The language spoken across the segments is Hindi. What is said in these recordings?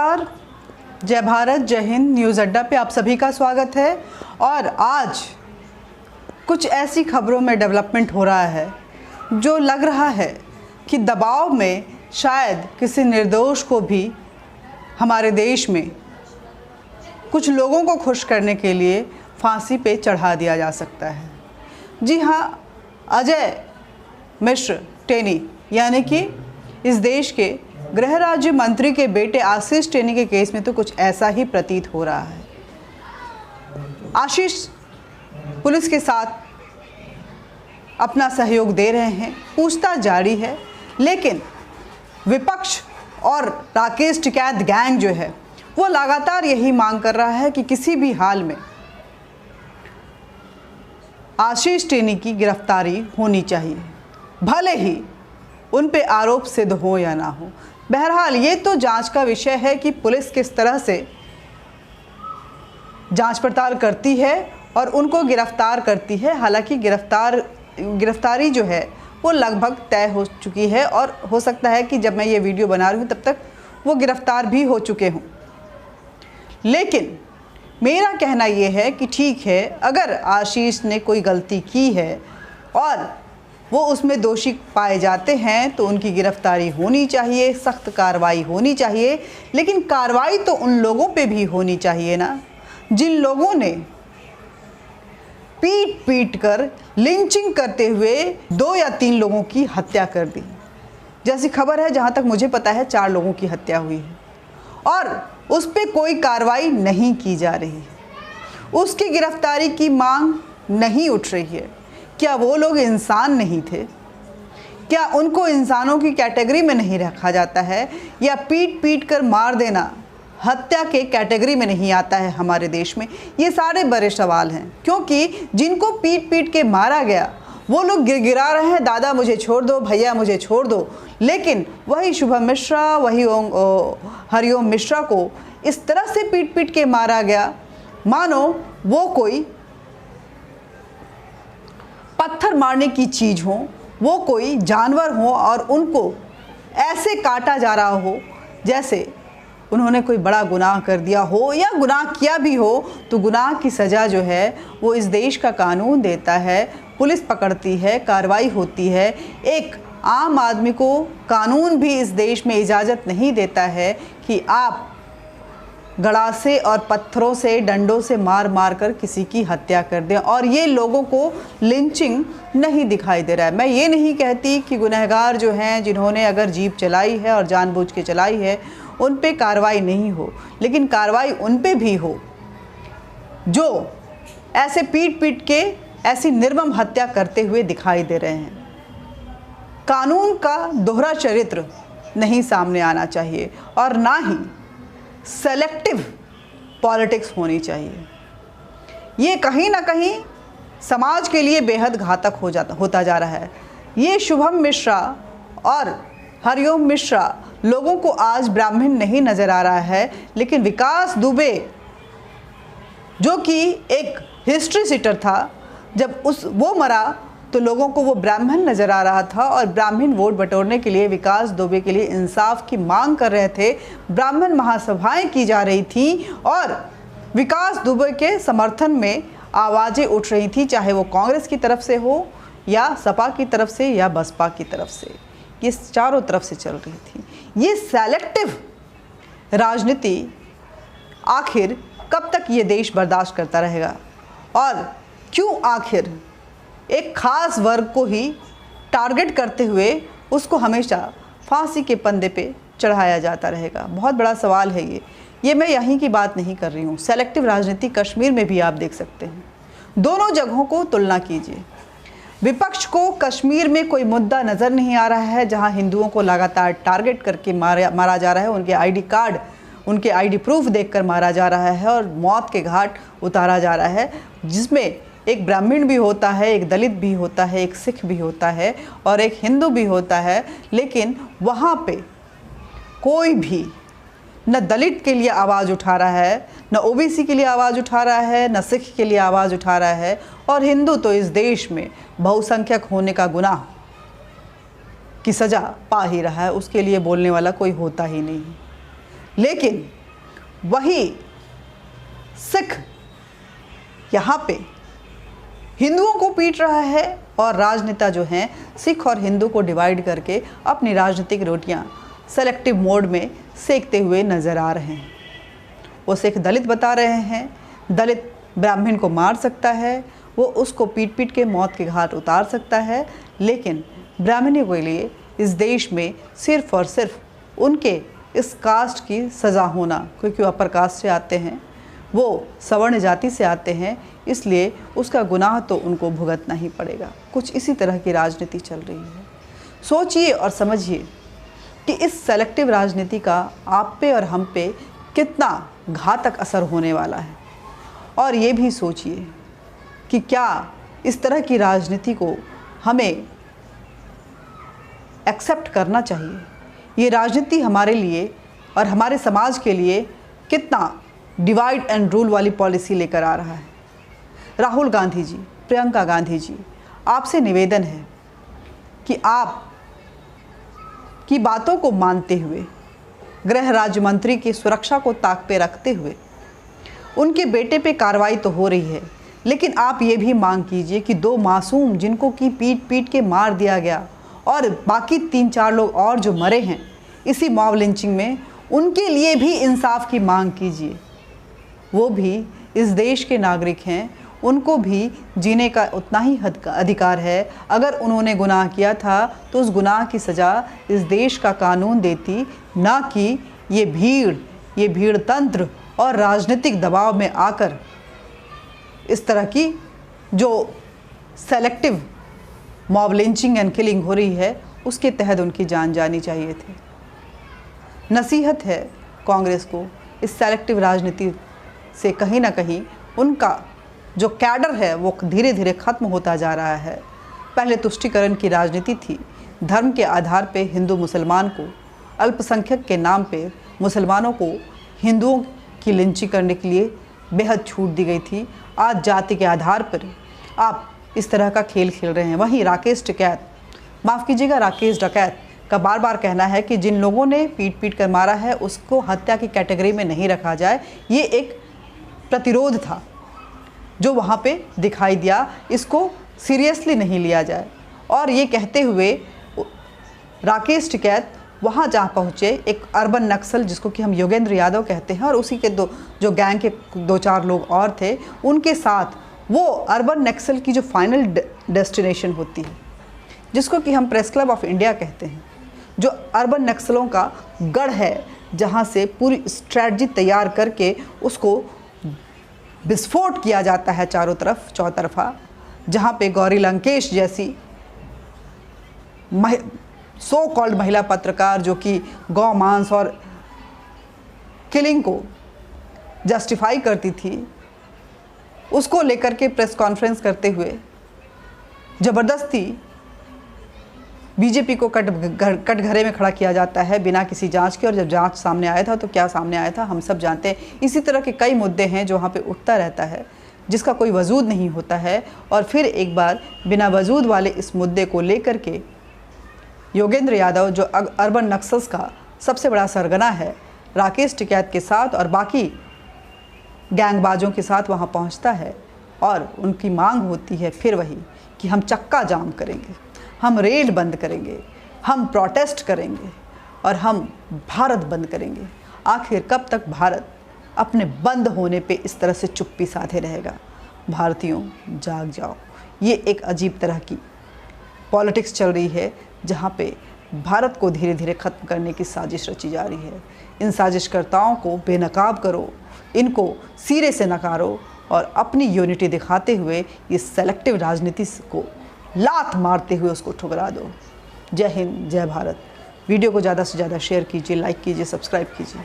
नमस्कार, जय भारत, जय हिंद। न्यूज़ अड्डा पे आप सभी का स्वागत है। और आज कुछ ऐसी खबरों में डेवलपमेंट हो रहा है जो लग रहा है कि दबाव में शायद किसी निर्दोष को भी हमारे देश में कुछ लोगों को खुश करने के लिए फांसी पे चढ़ा दिया जा सकता है। जी हाँ, अजय मिश्र टेनी यानी कि इस देश के गृह राज्य मंत्री के बेटे आशीष टेनी के केस में तो कुछ ऐसा ही प्रतीत हो रहा है। आशीष पुलिस के साथ अपना सहयोग दे रहे हैं, पूछताछ जारी है, लेकिन विपक्ष और राकेश टिकैत गैंग जो है वो लगातार यही मांग कर रहा है कि किसी भी हाल में आशीष टेनी की गिरफ्तारी होनी चाहिए, भले ही उन पे आरोप सिद्ध हो या ना हो। बहरहाल ये तो जांच का विषय है कि पुलिस किस तरह से जांच पड़ताल करती है और उनको गिरफ्तार करती है। हालांकि गिरफ्तारी जो है वो लगभग तय हो चुकी है और हो सकता है कि जब मैं ये वीडियो बना रही हूँ तब तक वो गिरफ्तार भी हो चुके हों। लेकिन मेरा कहना ये है कि ठीक है, अगर आशीष ने कोई गलती की है और वो उसमें दोषी पाए जाते हैं तो उनकी गिरफ्तारी होनी चाहिए, सख्त कार्रवाई होनी चाहिए। लेकिन कार्रवाई तो उन लोगों पे भी होनी चाहिए ना, जिन लोगों ने पीट पीट कर लिंचिंग करते हुए 2 या 3 लोगों की हत्या कर दी। जैसी खबर है, जहाँ तक मुझे पता है 4 लोगों की हत्या हुई है और उस पर कोई कार्रवाई नहीं की जा रही है, उसकी गिरफ्तारी की मांग नहीं उठ रही है। क्या वो लोग इंसान नहीं थे? क्या उनको इंसानों की कैटेगरी में नहीं रखा जाता है? या पीट पीट कर मार देना हत्या के कैटेगरी में नहीं आता है हमारे देश में? ये सारे बड़े सवाल हैं, क्योंकि जिनको पीट पीट के मारा गया वो लोग गिड़गिड़ा रहे हैं, दादा मुझे छोड़ दो, भैया मुझे छोड़ दो। लेकिन वही शुभम मिश्रा, वही हरिओम मिश्रा को इस तरह से पीट पीट के मारा गया मानो वो कोई पत्थर मारने की चीज़ हो, वो कोई जानवर हो और उनको ऐसे काटा जा रहा हो जैसे उन्होंने कोई बड़ा गुनाह कर दिया हो, या गुनाह किया भी हो तो गुनाह की सज़ा जो है वो इस देश का कानून देता है, पुलिस पकड़ती है, कार्रवाई होती है। एक आम आदमी को कानून भी इस देश में इजाज़त नहीं देता है कि आप गड़ासे और पत्थरों से, डंडों से मार मार कर किसी की हत्या कर दें। और ये लोगों को लिंचिंग नहीं दिखाई दे रहा है। मैं ये नहीं कहती कि गुनहगार जो हैं, जिन्होंने अगर जीप चलाई है और जानबूझ के चलाई है, उन पे कार्रवाई नहीं हो, लेकिन कार्रवाई उन पे भी हो जो ऐसे पीट पीट के ऐसी निर्मम हत्या करते हुए दिखाई दे रहे हैं। कानून का दोहरा चरित्र नहीं सामने आना चाहिए और ना ही सेलेक्टिव पॉलिटिक्स होनी चाहिए। ये कहीं ना कहीं समाज के लिए बेहद घातक होता जा रहा है। ये शुभम मिश्रा और हरिओम मिश्रा लोगों को आज ब्राह्मण नहीं नज़र आ रहा है, लेकिन विकास दुबे जो कि एक हिस्ट्री सीटर था, जब वो मरा तो लोगों को वो ब्राह्मण नज़र आ रहा था और ब्राह्मण वोट बटोरने के लिए विकास दुबे के लिए इंसाफ की मांग कर रहे थे। ब्राह्मण महासभाएं की जा रही थी और विकास दुबे के समर्थन में आवाज़ें उठ रही थी, चाहे वो कांग्रेस की तरफ से हो या सपा की तरफ से या बसपा की तरफ से, ये चारों तरफ से चल रही थी। ये सेलेक्टिव राजनीति आखिर कब तक ये देश बर्दाश्त करता रहेगा? और क्यों आखिर एक ख़ास वर्ग को ही टारगेट करते हुए उसको हमेशा फांसी के पंदे पे चढ़ाया जाता रहेगा? बहुत बड़ा सवाल है ये मैं यहीं की बात नहीं कर रही हूँ। सेलेक्टिव राजनीति कश्मीर में भी आप देख सकते हैं। दोनों जगहों को तुलना कीजिए। विपक्ष को कश्मीर में कोई मुद्दा नज़र नहीं आ रहा है जहाँ हिंदुओं को लगातार टारगेट करके मारा जा रहा है, उनके आईडी कार्ड, उनके आईडी प्रूफ देखकर मारा जा रहा है और मौत के घाट उतारा जा रहा है, जिसमें एक ब्राह्मण भी होता है, एक दलित भी होता है, एक सिख भी होता है और एक हिंदू भी होता है। लेकिन वहाँ पे कोई भी न दलित के लिए आवाज़ उठा रहा है, न ओबीसी के लिए आवाज़ उठा रहा है, न सिख के लिए आवाज़ उठा रहा है। और हिंदू तो इस देश में बहुसंख्यक होने का गुनाह की सज़ा पा ही रहा है, उसके लिए बोलने वाला कोई होता ही नहीं। लेकिन वही सिख यहाँ पे हिंदुओं को पीट रहा है और राजनेता जो हैं सिख और हिंदू को डिवाइड करके अपनी राजनीतिक रोटियां सेलेक्टिव मोड में सेकते हुए नज़र आ रहे हैं। वो सिख दलित बता रहे हैं, दलित ब्राह्मण को मार सकता है, वो उसको पीट पीट के मौत के घाट उतार सकता है, लेकिन ब्राह्मणों के लिए इस देश में सिर्फ और सिर्फ उनके इस कास्ट की सज़ा होना, क्योंकि वो अपर कास्ट से आते हैं, वो सवर्ण जाति से आते हैं, इसलिए उसका गुनाह तो उनको भुगतना ही पड़ेगा। कुछ इसी तरह की राजनीति चल रही है। सोचिए और समझिए कि इस सेलेक्टिव राजनीति का आप पे और हम पे कितना घातक असर होने वाला है। और ये भी सोचिए कि क्या इस तरह की राजनीति को हमें एक्सेप्ट करना चाहिए। ये राजनीति हमारे लिए और हमारे समाज के लिए कितना डिवाइड एंड रूल वाली पॉलिसी लेकर आ रहा है। राहुल गांधी जी, प्रियंका गांधी जी, आपसे निवेदन है कि आप की बातों को मानते हुए, गृह राज्य मंत्री की सुरक्षा को ताक पे रखते हुए, उनके बेटे पे कार्रवाई तो हो रही है, लेकिन आप ये भी मांग कीजिए कि 2 मासूम जिनको कि पीट पीट के मार दिया गया और बाकी 3-4 लोग और जो मरे हैं इसी मॉब लिंचिंग में, उनके लिए भी इंसाफ की मांग कीजिए। वो भी इस देश के नागरिक हैं, उनको भी जीने का उतना ही अधिकार है। अगर उन्होंने गुनाह किया था तो उस गुनाह की सज़ा इस देश का कानून देती, ना कि ये भीड़ तंत्र और राजनीतिक दबाव में आकर इस तरह की जो selective mob lynching and killing हो रही है उसके तहत उनकी जान जानी चाहिए थी। नसीहत है कांग्रेस को, इस सेलेक्टिव राजनीति से कहीं ना कहीं उनका जो कैडर है वो धीरे धीरे ख़त्म होता जा रहा है। पहले तुष्टीकरण की राजनीति थी, धर्म के आधार पे हिंदू मुसलमान को, अल्पसंख्यक के नाम पे मुसलमानों को हिंदुओं की लिंचिंग करने के लिए बेहद छूट दी गई थी। आज जाति के आधार पर आप इस तरह का खेल खेल रहे हैं। वहीं राकेश डकैत, माफ़ कीजिएगा, राकेश डकैत का बार बार कहना है कि जिन लोगों ने पीट पीट कर मारा है उसको हत्या की कैटेगरी में नहीं रखा जाए। ये एक प्रतिरोध था जो वहाँ पे दिखाई दिया, इसको सीरियसली नहीं लिया जाए। और ये कहते हुए राकेश टिकैत वहाँ जहाँ पहुँचे, एक अर्बन नक्सल जिसको कि हम योगेंद्र यादव कहते हैं और उसी के जो गैंग के 2-4 लोग और थे, उनके साथ वो अर्बन नक्सल की जो फाइनल डेस्टिनेशन होती है, जिसको कि हम प्रेस क्लब ऑफ इंडिया कहते हैं, जो अर्बन नक्सलों का गढ़ है, जहाँ से पूरी स्ट्रैटेजी तैयार करके उसको विस्फोट किया जाता है चारों तरफ, चौतरफा, जहाँ पे गौरी लंकेश जैसी सो कॉल्ड महिला पत्रकार जो कि गौ मांस और किलिंग को जस्टिफाई करती थी, उसको लेकर के प्रेस कॉन्फ्रेंस करते हुए ज़बरदस्ती बीजेपी को कटघरे में खड़ा किया जाता है बिना किसी जांच के। और जब जांच सामने आया था तो क्या सामने आया था हम सब जानते हैं। इसी तरह के कई मुद्दे हैं जो वहाँ पे उठता रहता है, जिसका कोई वजूद नहीं होता है। और फिर एक बार बिना वजूद वाले इस मुद्दे को लेकर के योगेंद्र यादव, जो अर्बन नक्सल्स का सबसे बड़ा सरगना है, राकेश टिकैत के साथ और बाकी गैंगबाजों के साथ वहाँ पहुँचता है और उनकी मांग होती है फिर वही कि हम चक्का जाम करेंगे, हम रेल बंद करेंगे, हम प्रोटेस्ट करेंगे और हम भारत बंद करेंगे। आखिर कब तक भारत अपने बंद होने पे इस तरह से चुप्पी साधे रहेगा? भारतीयों जाग जाओ। ये एक अजीब तरह की पॉलिटिक्स चल रही है जहाँ पे भारत को धीरे धीरे ख़त्म करने की साजिश रची जा रही है। इन साजिशकर्ताओं को बेनकाब करो, इनको सिरे से नकारो और अपनी यूनिटी दिखाते हुए इस सेलेक्टिव राजनीति को लात मारते हुए उसको ठुकरा दो। जय हिंद, जय भारत। वीडियो को ज़्यादा से ज़्यादा शेयर कीजिए, लाइक कीजिए, सब्सक्राइब कीजिए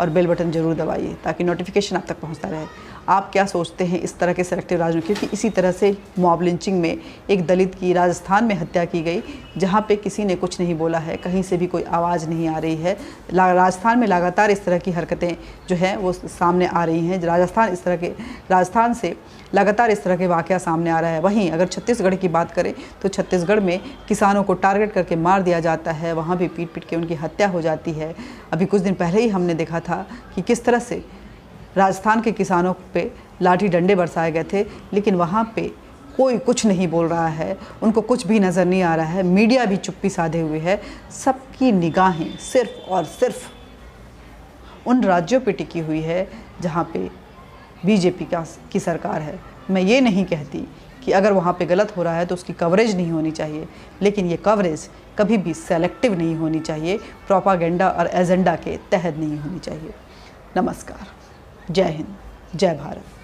और बेल बटन ज़रूर दबाइए ताकि नोटिफिकेशन आप तक पहुंचता रहे। आप क्या सोचते हैं इस तरह के सेलेक्टिव राजनीति, क्योंकि इसी तरह से मॉब लिंचिंग में एक दलित की राजस्थान में हत्या की गई, जहाँ पे किसी ने कुछ नहीं बोला है, कहीं से भी कोई आवाज़ नहीं आ रही है। राजस्थान में लगातार इस तरह की हरकतें जो हैं वो सामने आ रही हैं। राजस्थान से लगातार इस तरह के वाक़या सामने आ रहा है। वहीं अगर छत्तीसगढ़ की बात करें तो छत्तीसगढ़ में किसानों को टारगेट करके मार दिया जाता है, वहाँ भी पीट पीट के उनकी हत्या हो जाती है। अभी कुछ दिन पहले ही हमने देखा था कि किस तरह से राजस्थान के किसानों पे लाठी डंडे बरसाए गए थे, लेकिन वहाँ पे कोई कुछ नहीं बोल रहा है, उनको कुछ भी नज़र नहीं आ रहा है। मीडिया भी चुप्पी साधे हुए है। सबकी निगाहें सिर्फ और सिर्फ उन राज्यों पे टिकी हुई है जहाँ पे बीजेपी की सरकार है। मैं ये नहीं कहती कि अगर वहाँ पे गलत हो रहा है तो उसकी कवरेज नहीं होनी चाहिए, लेकिन ये कवरेज कभी भी सेलेक्टिव नहीं होनी चाहिए, प्रोपागेंडा और एजेंडा के तहत नहीं होनी चाहिए। नमस्कार, जय हिंद, जय भारत।